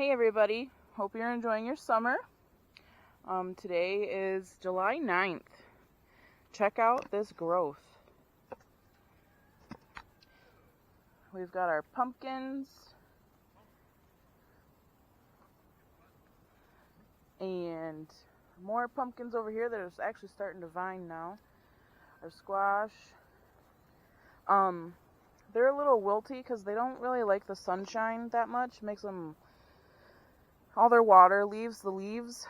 Hey everybody, hope you're enjoying your summer. Today is July 9th. Check out this growth. We've got our pumpkins and more pumpkins over here that are actually starting to vine now. Our squash. They're a little wilty because they don't really like the sunshine that much. Makes them, all their water leaves the leaves.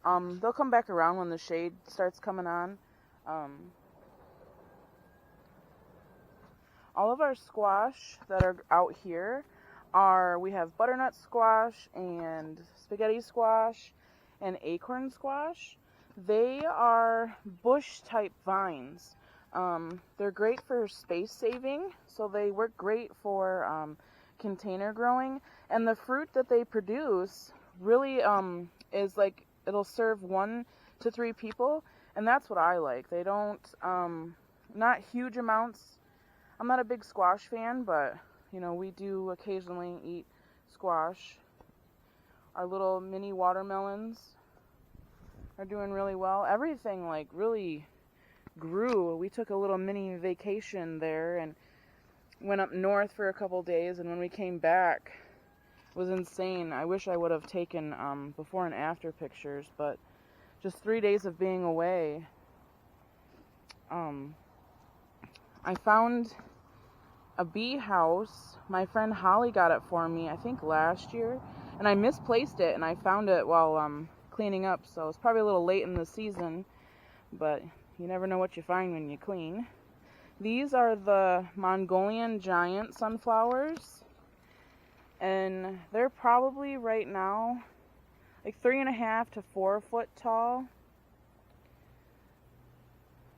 They'll come back around when the shade starts coming on. All of our squash that are out here we have butternut squash and spaghetti squash and acorn squash. They are bush type vines. They're great for space saving, so they work great for container growing. And the fruit that they produce really is like, it'll serve 1 to 3 people, and that's what I like. They don't, not huge amounts. I'm not a big squash fan, but we do occasionally eat squash. Our little mini watermelons are doing really well. Everything like really grew. We took a little mini vacation there and went up north for a couple days, and when we came back, it was insane. I wish I would have taken before and after pictures, but just 3 days of being away. I found a bee house. My friend Holly got it for me, I think last year, and I misplaced it, and I found it while cleaning up, so it's probably a little late in the season, but you never know what you find when you clean. These are the Mongolian giant sunflowers, and they're probably right now like 3.5 to 4 foot tall.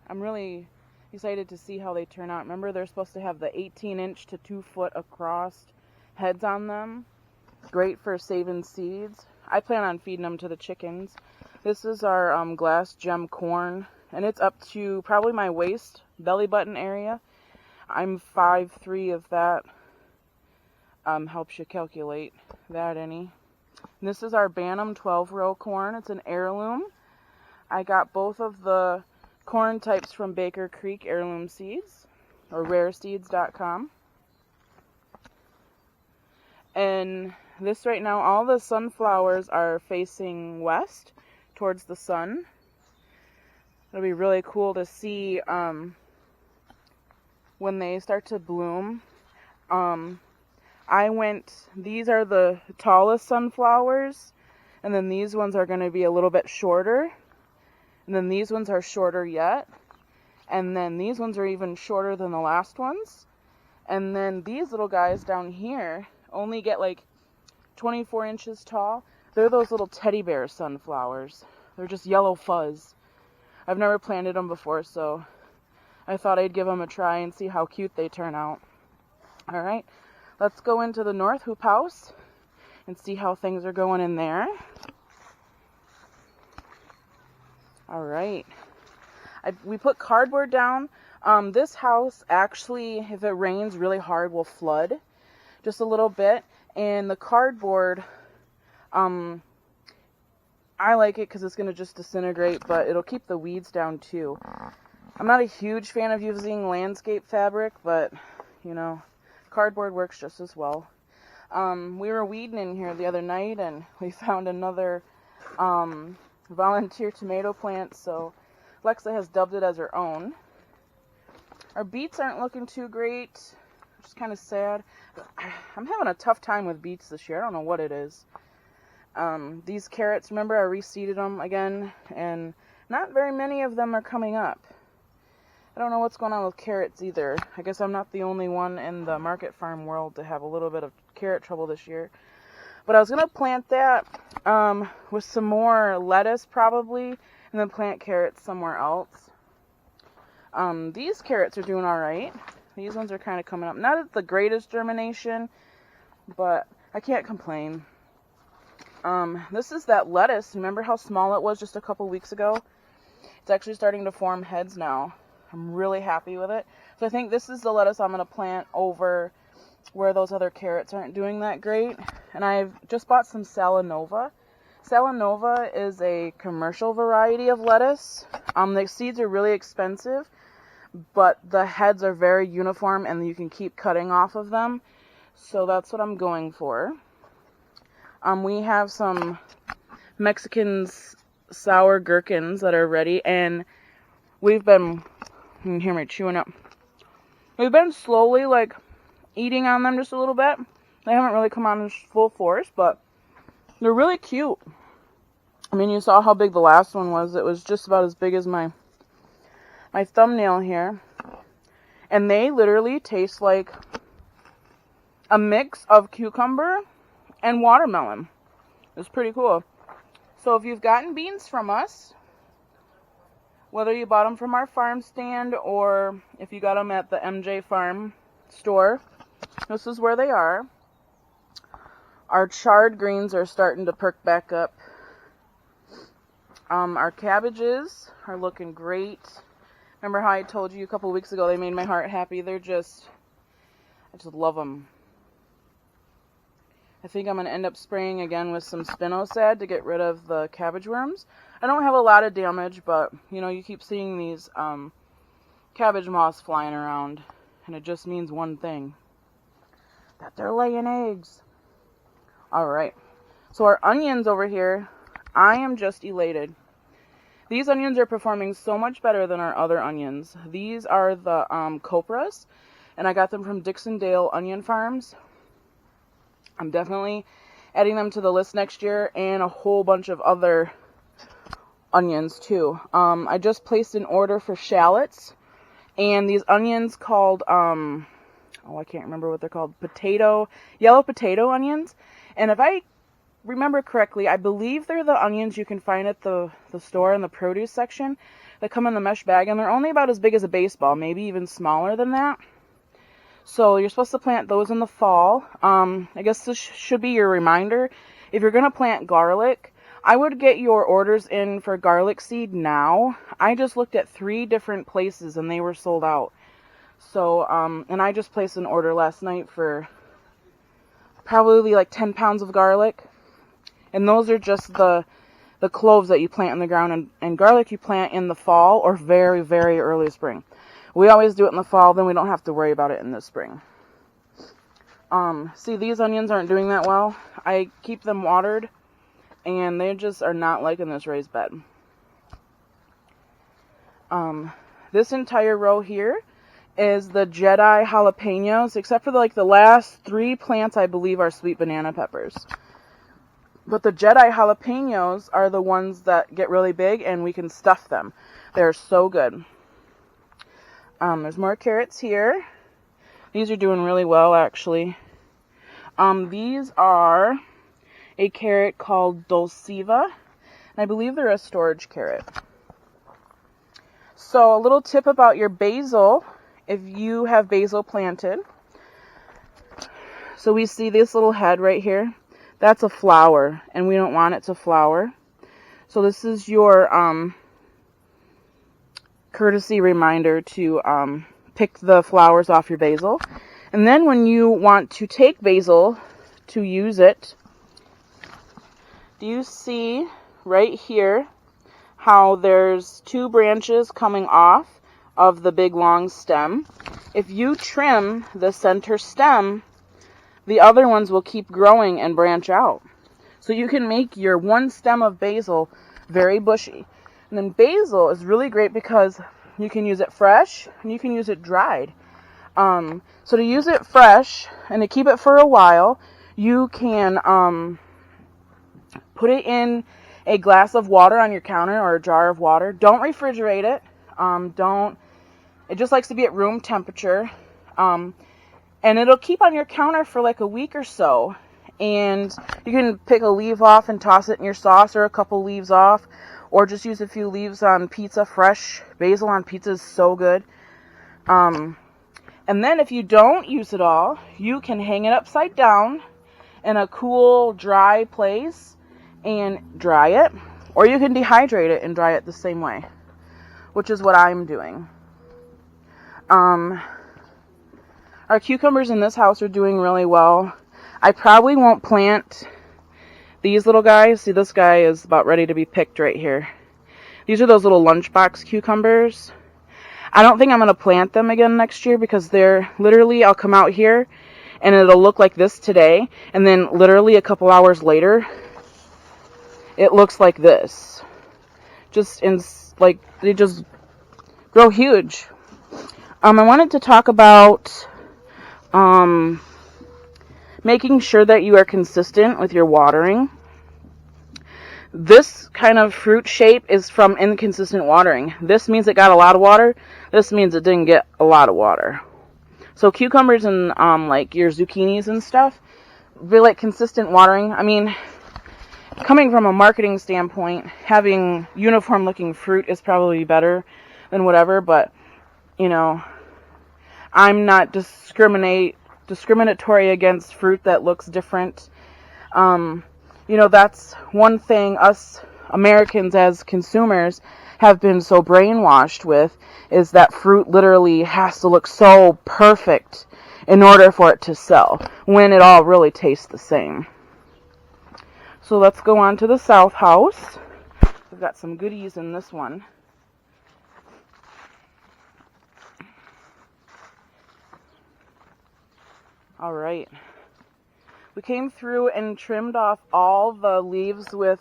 I'm really excited to see how they turn out. Remember, they're supposed to have the 18-inch to 2 foot across heads on them. Great for saving seeds. I plan on feeding them to the chickens. This is our glass gem corn, and it's up to probably my waist, belly button area. I'm 5'3" of that. Helps you calculate that any. And this is our Bantam 12-row corn. It's an heirloom. I got both of the corn types from Baker Creek Heirloom Seeds, or rareseeds.com. And this right now, all the sunflowers are facing west towards the sun. It'll be really cool to see when they start to bloom. These are the tallest sunflowers, and then these ones are going to be a little bit shorter, and then these ones are shorter yet, and then these ones are even shorter than the last ones, and then these little guys down here only get like 24 inches tall. They're those little teddy bear sunflowers. They're just yellow fuzz. I've never planted them before, so I thought I'd give them a try and see how cute they turn out. Alright, let's go into the North Hoop House and see how things are going in there. Alright, we put cardboard down. This house actually, if it rains really hard, will flood just a little bit. And the cardboard, I like it because it's going to just disintegrate, but it'll keep the weeds down too. I'm not a huge fan of using landscape fabric, but, cardboard works just as well. We were weeding in here the other night, and we found another volunteer tomato plant, so Lexa has dubbed it as her own. Our beets aren't looking too great, which is kind of sad. I'm having a tough time with beets this year. I don't know what it is. These carrots, remember I reseeded them again, and not very many of them are coming up. I don't know what's going on with carrots either. I guess I'm not the only one in the market farm world to have a little bit of carrot trouble this year. But I was going to plant that with some more lettuce probably, and then plant carrots somewhere else. These carrots are doing alright. These ones are kind of coming up. Not at the greatest germination, but I can't complain. This is that lettuce. Remember how small it was just a couple weeks ago? It's actually starting to form heads now. I'm really happy with it. So I think this is the lettuce I'm going to plant over where those other carrots aren't doing that great. And I've just bought some Salanova. Salanova is a commercial variety of lettuce. The seeds are really expensive, but the heads are very uniform and you can keep cutting off of them. So that's what I'm going for. We have some Mexican sour gherkins that are ready, and we've been, you can hear me chewing up. We've been slowly like eating on them just a little bit. They haven't really come on in full force, but they're really cute. I mean, you saw how big the last one was. It was just about as big as my thumbnail here. And they literally taste like a mix of cucumber and watermelon. It's pretty cool. So if you've gotten beans from us, whether you bought them from our farm stand or if you got them at the MJ Farm store, this is where they are. Our chard greens are starting to perk back up. Our cabbages are looking great. Remember how I told you a couple weeks ago they made my heart happy? I just love them. I think I'm going to end up spraying again with some spinosad to get rid of the cabbage worms. I don't have a lot of damage, but, you know, you keep seeing these cabbage moths flying around, and it just means one thing. That they're laying eggs. Alright, so our onions over here, I am just elated. These onions are performing so much better than our other onions. These are the copras, and I got them from Dixondale Onion Farms. I'm definitely adding them to the list next year, and a whole bunch of other onions too. I just placed an order for shallots, and these onions called, I can't remember what they're called, yellow potato onions. And if I remember correctly, I believe they're the onions you can find at the store in the produce section that come in the mesh bag, and they're only about as big as a baseball, maybe even smaller than that. So you're supposed to plant those in the fall. I guess this should be your reminder. If you're going to plant garlic, I would get your orders in for garlic seed now. I just looked at 3 different places and they were sold out. So, and I just placed an order last night for probably like 10 pounds of garlic. And those are just the cloves that you plant in the ground, and garlic you plant in the fall or very, very early spring. We always do it in the fall, then we don't have to worry about it in the spring. See, these onions aren't doing that well. I keep them watered, and they just are not liking this raised bed. This entire row here is the Jedi jalapenos, except for the last 3 plants I believe are sweet banana peppers. But the Jedi jalapenos are the ones that get really big, and we can stuff them. They're so good. There's more carrots here. These are doing really well, actually. These are a carrot called Dulciva, and I believe they're a storage carrot. So a little tip about your basil, if you have basil planted. So we see this little head right here. That's a flower, and we don't want it to flower. So this is your courtesy reminder to pick the flowers off your basil. And then when you want to take basil to use it, do you see right here how there's 2 branches coming off of the big long stem? If you trim the center stem, the other ones will keep growing and branch out. So you can make your one stem of basil very bushy. And then basil is really great because you can use it fresh and you can use it dried. So to use it fresh and to keep it for a while, you can put it in a glass of water on your counter or a jar of water. Don't refrigerate it. It just likes to be at room temperature. And it'll keep on your counter for like a week or so. And you can pick a leaf off and toss it in your sauce, or a couple leaves off, or just use a few leaves on pizza. Fresh basil on pizza is so good. And then if you don't use it all, you can hang it upside down in a cool, dry place and dry it. Or you can dehydrate it and dry it the same way, which is what I'm doing. Our cucumbers in this house are doing really well. I probably won't plant these little guys. See, this guy is about ready to be picked right here. These are those little lunchbox cucumbers. I don't think I'm going to plant them again next year because they're literally, I'll come out here and it'll look like this today. And then literally a couple hours later, it looks like this. They just grow huge. I wanted to talk about making sure that you are consistent with your watering. This kind of fruit shape is from inconsistent watering. This means it got a lot of water. This means it didn't get a lot of water. So cucumbers and like your zucchinis and stuff, really like consistent watering. I mean, coming from a marketing standpoint, having uniform looking fruit is probably better than whatever, but you know, I'm not discriminatory against fruit that looks different. You know, that's one thing us Americans as consumers have been so brainwashed with, is that fruit literally has to look so perfect in order for it to sell, when it all really tastes the same. So let's go on to the south house. We've got some goodies in this one. All right. We came through and trimmed off all the leaves with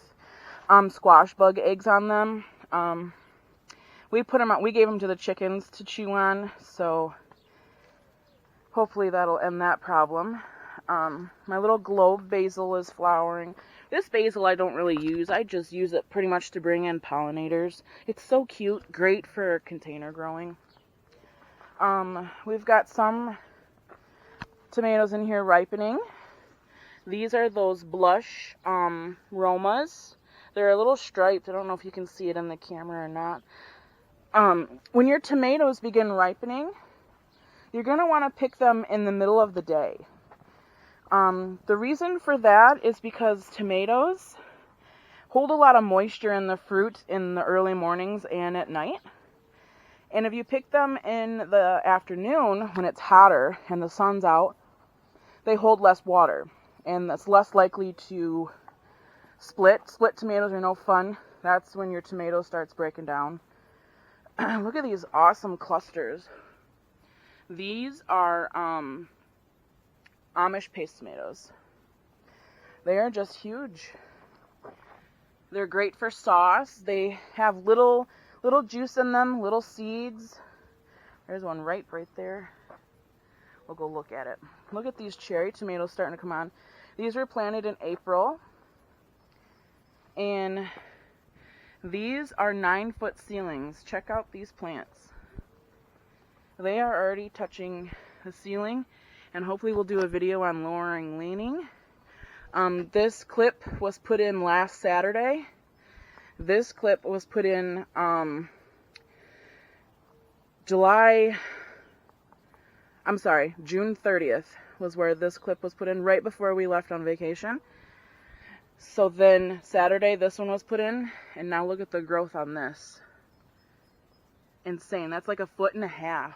squash bug eggs on them. We put them out. We gave them to the chickens to chew on, so hopefully that'll end that problem. My little globe basil is flowering. This basil I don't really use. I just use it pretty much to bring in pollinators. It's so cute, great for container growing. We've got some tomatoes in here ripening. These are those blush Romas. They're a little striped. I don't know if you can see it in the camera or not. When your tomatoes begin ripening, you're going to want to pick them in the middle of the day. The reason for that is because tomatoes hold a lot of moisture in the fruit in the early mornings and at night. And if you pick them in the afternoon when it's hotter and the sun's out, they hold less water. And that's less likely to split. Split tomatoes are no fun. That's when your tomato starts breaking down. Look at these awesome clusters. These are Amish paste tomatoes. They are just huge. They're great for sauce. They have little juice in them, little seeds. There's one right there. We'll go look at it. Look at these cherry tomatoes starting to come on. These were planted in April. And these are 9-foot ceilings. Check out these plants. They are already touching the ceiling. And hopefully we'll do a video on lowering leaning. This clip was put in last Saturday. This clip was put in June 30th was where this clip was put in, right before we left on vacation. So then Saturday this one was put in, and now look at the growth on this. Insane. That's like 1.5 feet.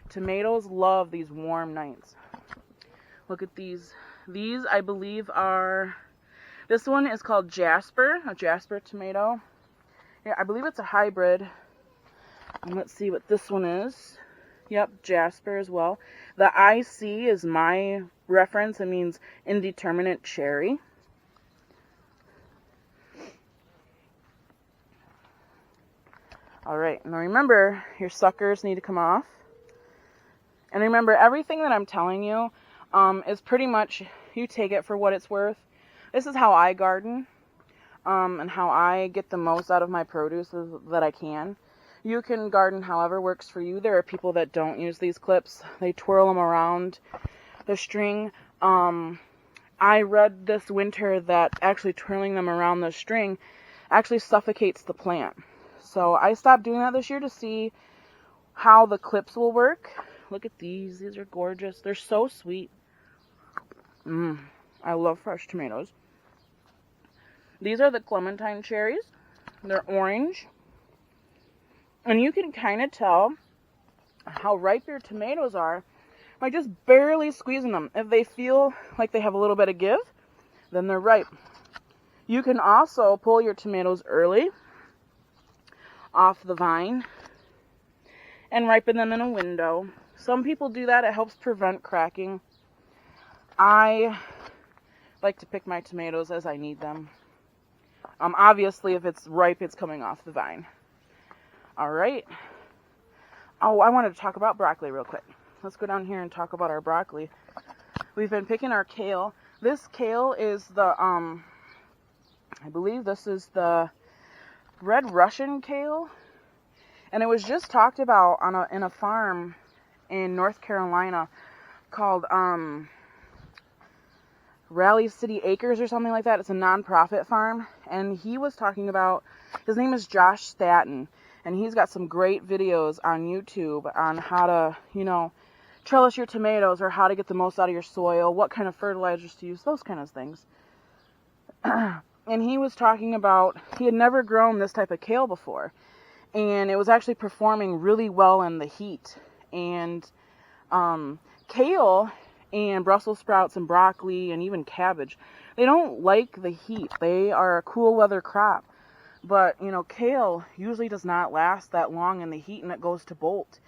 Tomatoes love these warm nights. Look at these. These, I believe, are... This one is called Jasper, a Jasper tomato. Yeah, I believe it's a hybrid. And let's see what this one is. Yep, Jasper as well. The IC is my reference. It means indeterminate cherry. Alright, now remember, your suckers need to come off. And remember, everything that I'm telling you is pretty much, you take it for what it's worth. This is how I garden, and how I get the most out of my produce that I can. You can garden however works for you. There are people that don't use these clips. They twirl them around the string. I read this winter that actually twirling them around the string actually suffocates the plant. So I stopped doing that this year to see how the clips will work. Look at these. These are gorgeous. They're so sweet. I love fresh tomatoes. These are the Clementine cherries. They're orange. And you can kind of tell how ripe your tomatoes are by just barely squeezing them. If they feel like they have a little bit of give, then they're ripe. You can also pull your tomatoes early off the vine and ripen them in a window. Some people do that. It helps prevent cracking. I like to pick my tomatoes as I need them. Obviously, if it's ripe, it's coming off the vine. All right. Oh, I wanted to talk about broccoli real quick. Let's go down here and talk about our broccoli. We've been picking our kale. This kale is the, I believe this is the Red Russian kale. And it was just talked about in a farm in North Carolina called Raleigh City Acres or something like that. It's a nonprofit farm. And he was talking about, his name is Josh Staton. And he's got some great videos on YouTube on how to, trellis your tomatoes or how to get the most out of your soil, what kind of fertilizers to use, those kind of things. And he was talking about, he had never grown this type of kale before. And it was actually performing really well in the heat. And kale and Brussels sprouts and broccoli and even cabbage, they don't like the heat. They are a cool weather crop. But, kale usually does not last that long in the heat and it goes to bolt.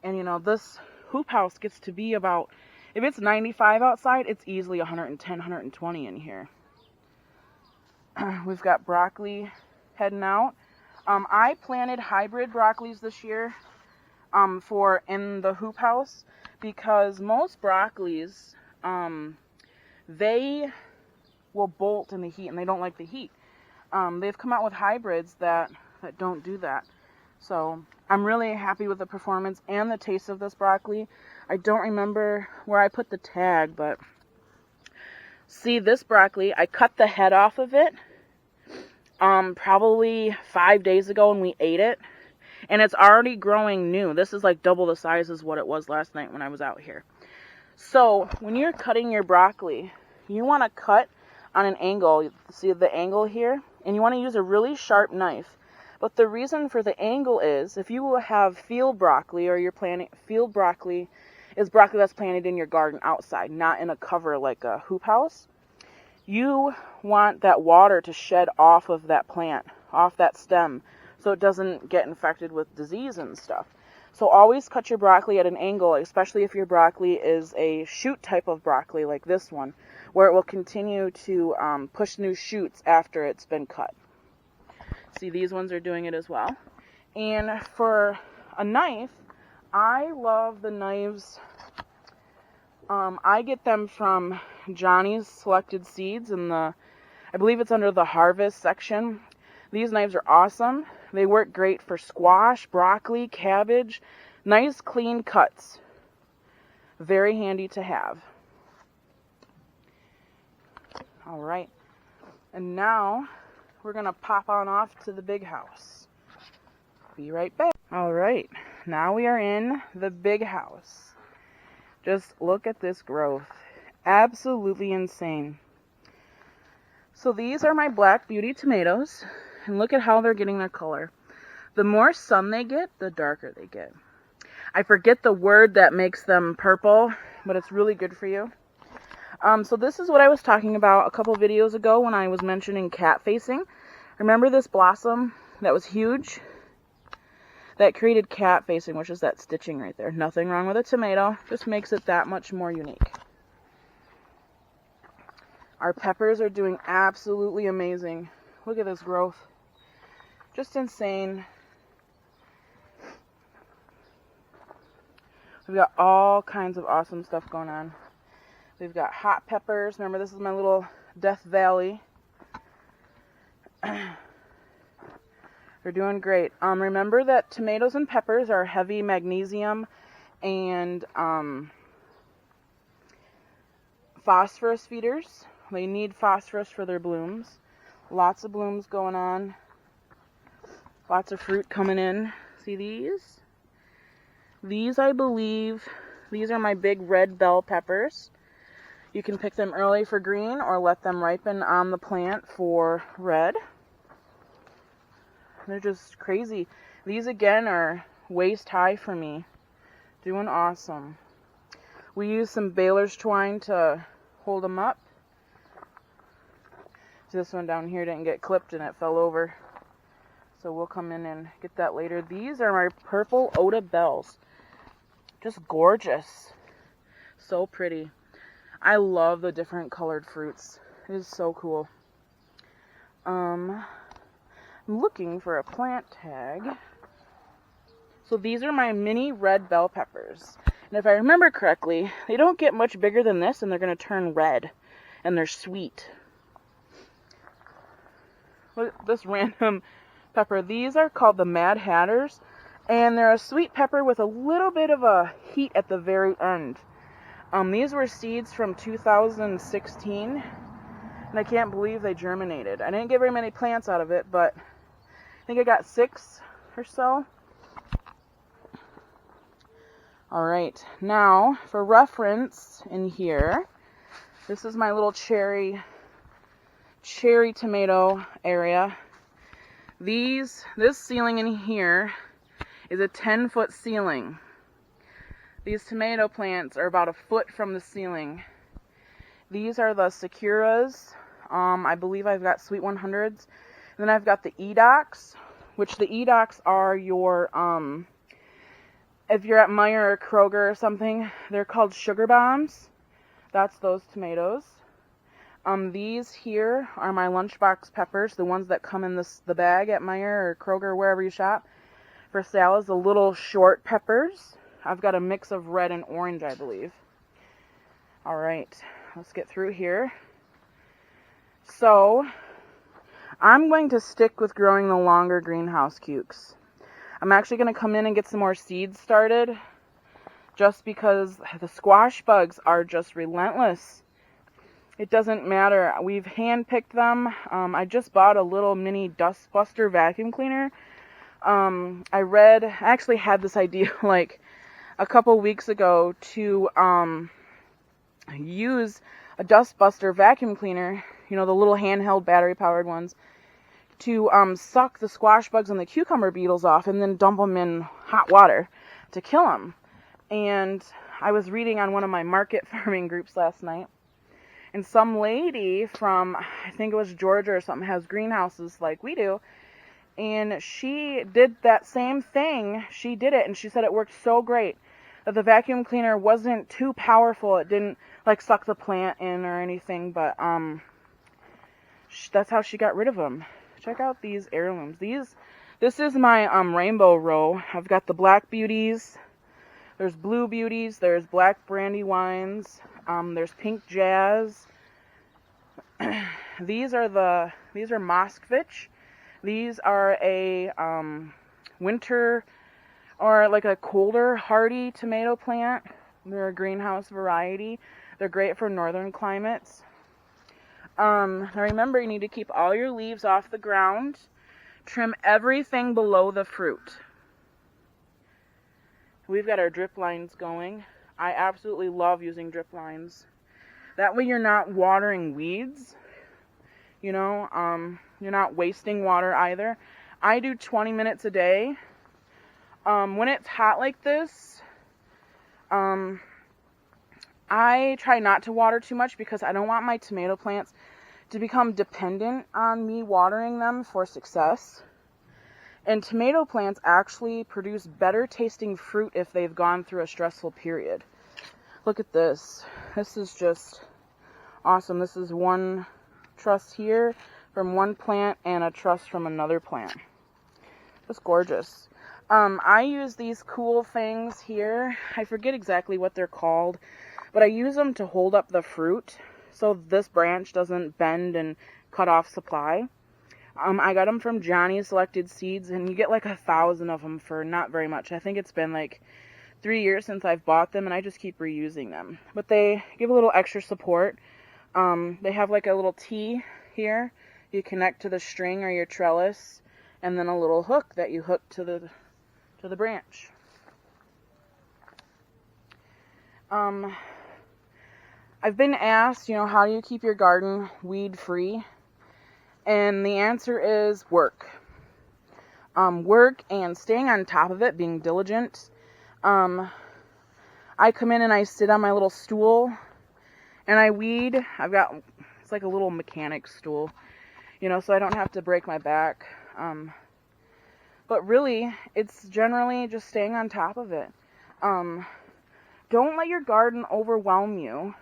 And, this hoop house gets to be about, if it's 95 outside, it's easily 110, 120 in here. We've got broccoli heading out. I planted hybrid broccolis this year for in the hoop house because most broccolis, they will bolt in the heat and they don't like the heat. They've come out with hybrids that don't do that. So I'm really happy with the performance and the taste of this broccoli. I don't remember where I put the tag, but see this broccoli, I cut the head off of it probably 5 days ago and we ate it. And it's already growing new. This is like double the size as what it was last night when I was out here. So when you're cutting your broccoli, you want to cut on an angle. See the angle here? And you want to use a really sharp knife. But the reason for the angle is if you have field broccoli or you're planting field broccoli is broccoli that's planted in your garden outside, not in a cover like a hoop house. You want that water to shed off of that plant, off that stem, so it doesn't get infected with disease and stuff. So always cut your broccoli at an angle, especially if your broccoli is a shoot type of broccoli like this one, where it will continue to push new shoots after it's been cut. See, these ones are doing it as well. And for a knife, I love the knives. I get them from Johnny's Selected Seeds I believe it's under the harvest section. These knives are awesome. They work great for squash, broccoli, cabbage. Nice clean cuts. Very handy to have. All right. And now we're going to pop on off to the big house. Be right back. All right. Now we are in the big house. Just look at this growth. Absolutely insane. So these are my Black Beauty tomatoes. And look at how they're getting their color. The more sun they get, the darker they get. I forget the word that makes them purple, but it's really good for you. So this is what I was talking about a couple videos ago when I was mentioning cat facing. Remember this blossom that was huge? That created cat facing, which is that stitching right there. Nothing wrong with a tomato, just makes it that much more unique. Our peppers are doing absolutely amazing. Look at this growth. Just insane. We've got all kinds of awesome stuff going on. We've got hot peppers. Remember, this is my little Death Valley. They're doing great. Remember that tomatoes and peppers are heavy magnesium and phosphorus feeders. They need phosphorus for their blooms. Lots of blooms going on. Lots of fruit coming in. See these? These, I believe, these are my big red bell peppers. You can pick them early for green or let them ripen on the plant for red. They're just crazy. These again are waist high for me. Doing awesome. We used some baler's twine to hold them up. So this one down here didn't get clipped and it fell over. So we'll come in and get that later. These are my purple Oda bells. Just gorgeous. So pretty. I love the different colored fruits. It is so cool. I'm looking for a plant tag. So these are my mini red bell peppers. And if I remember correctly, they don't get much bigger than this and they're going to turn red. And they're sweet. Look at this random pepper. These are called the Mad Hatters. And they're a sweet pepper with a little bit of a heat at the very end. These were seeds from 2016. And I can't believe they germinated. I didn't get very many plants out of it, but I think I got 6 or so. Alright, now for reference in here, this is my little cherry tomato area. This ceiling in here is a 10-foot ceiling. These tomato plants are about a foot from the ceiling. These are the Sakuras. I believe I've got Sweet 100s. And then I've got the Edox, which the Edox are your, if you're at Meijer or Kroger or something, they're called sugar bombs. That's those tomatoes. These here are my lunchbox peppers, the ones that come in the bag at Meijer or Kroger or wherever you shop for salads, the little short peppers. I've got a mix of red and orange, I believe. Alright, let's get through here. So, I'm going to stick with growing the longer greenhouse cukes. I'm actually going to come in and get some more seeds started, just because the squash bugs are just relentless. It doesn't matter. We've hand-picked them. I just bought a little mini dust buster vacuum cleaner. I actually had this idea like a couple weeks ago to use a dust buster vacuum cleaner, you know, the little handheld battery powered ones, to suck the squash bugs and the cucumber beetles off and then dump them in hot water to kill them. And I was reading on one of my market farming groups last night, and some lady from, I think it was Georgia or something, has greenhouses like we do, and she did that same thing. She did it, and she said it worked so great that the vacuum cleaner wasn't too powerful. It didn't like suck the plant in or anything, but that's how she got rid of them. Check out these heirlooms. This is my rainbow row. I've got the black beauties. There's blue beauties. There's black brandywines. There's pink jazz. These are Moskvich. These are a winter or like a colder hardy tomato plant. They're a greenhouse variety. They're great for northern climates. Now remember, you need to keep all your leaves off the ground. Trim everything below the fruit. We've got our drip lines going. I absolutely love using drip lines. That way you're not watering weeds. You know, you're not wasting water either. I do 20 minutes a day. When it's hot like this, I try not to water too much because I don't want my tomato plants to become dependent on me watering them for success. And tomato plants actually produce better tasting fruit if they've gone through a stressful period. Look at this. This is just awesome. This is one truss here from one plant and a truss from another plant. It's gorgeous. I use these cool things here. I forget exactly what they're called, but I use them to hold up the fruit so this branch doesn't bend and cut off supply. I got them from Johnny's Selected Seeds, and you get like 1,000 of them for not very much. I think it's been like 3 years since I've bought them, and I just keep reusing them. But they give a little extra support. They have like a little T here you connect to the string or your trellis, and then a little hook that you hook to the branch. I've been asked, how do you keep your garden weed free? And the answer is work. Work and staying on top of it, being diligent. I I come in and I sit on my little stool and I weed. It's like a little mechanic stool, you know, so I don't have to break my back. But really, it's generally just staying on top of it. Don't let your garden overwhelm you.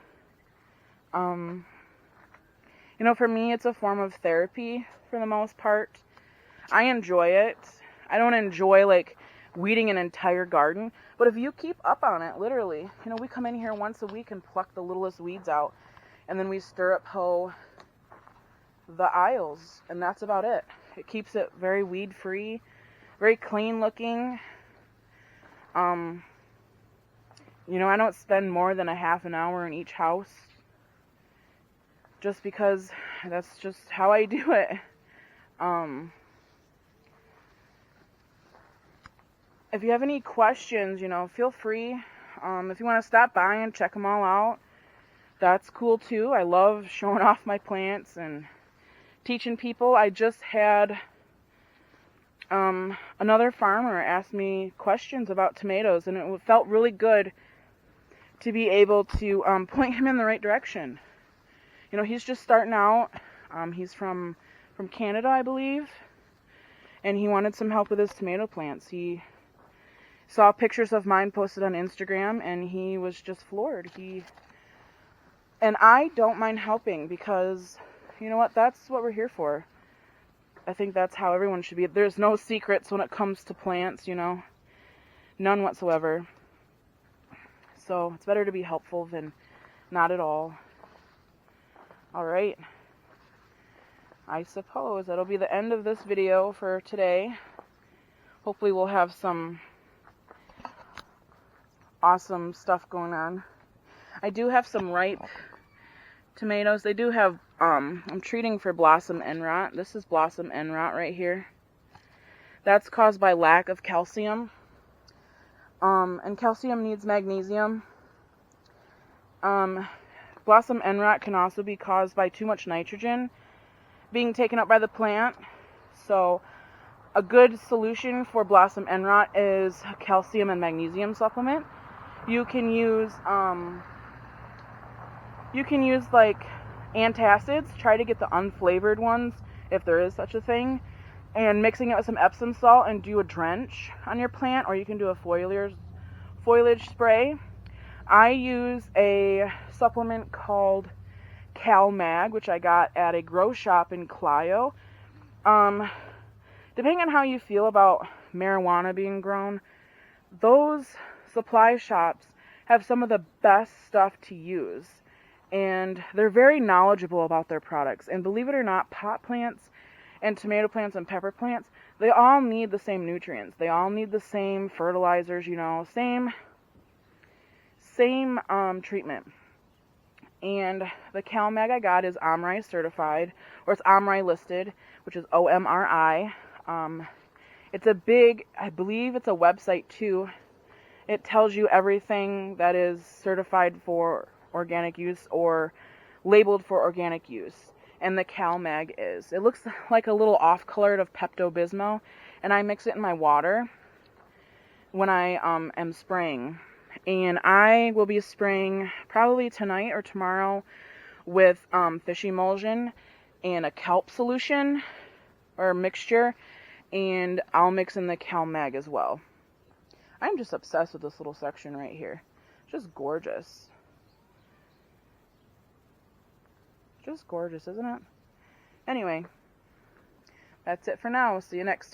You know, for me, it's a form of therapy for the most part. I enjoy it. I don't enjoy, like, weeding an entire garden. But if you keep up on it, literally, you know, we come in here once a week and pluck the littlest weeds out. And then we stirrup hoe the aisles. And that's about it. It keeps it very weed-free, very clean-looking. You know, I don't spend more than a half an hour in each house. Just because that's just how I do it. If you have any questions, you know, feel free. If you want to stop by and check them all out, that's cool too. I love showing off my plants and teaching people. I just had another farmer ask me questions about tomatoes, and it felt really good to be able to point him in the right direction. You know, he's just starting out. He's from Canada, I believe, and he wanted some help with his tomato plants. He saw pictures of mine posted on Instagram, and he was just floored. And I don't mind helping because, you know what, that's what we're here for. I think that's how everyone should be. There's no secrets when it comes to plants, you know, none whatsoever. So it's better to be helpful than not at all. All right, I suppose that'll be the end of this video for today. Hopefully we'll have some awesome stuff going on. I do have some ripe tomatoes. They do have, I'm treating for blossom end rot. This is blossom end rot right here. That's caused by lack of calcium. And calcium needs magnesium. Blossom end rot can also be caused by too much nitrogen being taken up by the plant. So a good solution for blossom end rot is calcium and magnesium supplement. You can use like antacids. Try to get the unflavored ones if there is such a thing, and mixing it with some Epsom salt and do a drench on your plant, or you can do a foliage spray. I use a supplement called CalMag, which I got at a grow shop in Clio. Depending on how you feel about marijuana being grown, those supply shops have some of the best stuff to use, and they're very knowledgeable about their products. And believe it or not, pot plants and tomato plants and pepper plants, they all need the same nutrients. They all need the same fertilizers, you know, same treatment. And the CalMag I got is OMRI certified, or it's OMRI listed, which is OMRI. It's a big, I believe it's a website too. It tells you everything that is certified for organic use or labeled for organic use. And the CalMag is. It looks like a little off-colored of Pepto-Bismol, and I mix it in my water when I am spraying. And I will be spraying probably tonight or tomorrow with fish emulsion and a kelp solution or mixture, and I'll mix in the CalMag as well. I'm just obsessed with this little section right here. Just gorgeous. Just gorgeous, isn't it? Anyway, that's it for now. See you next time.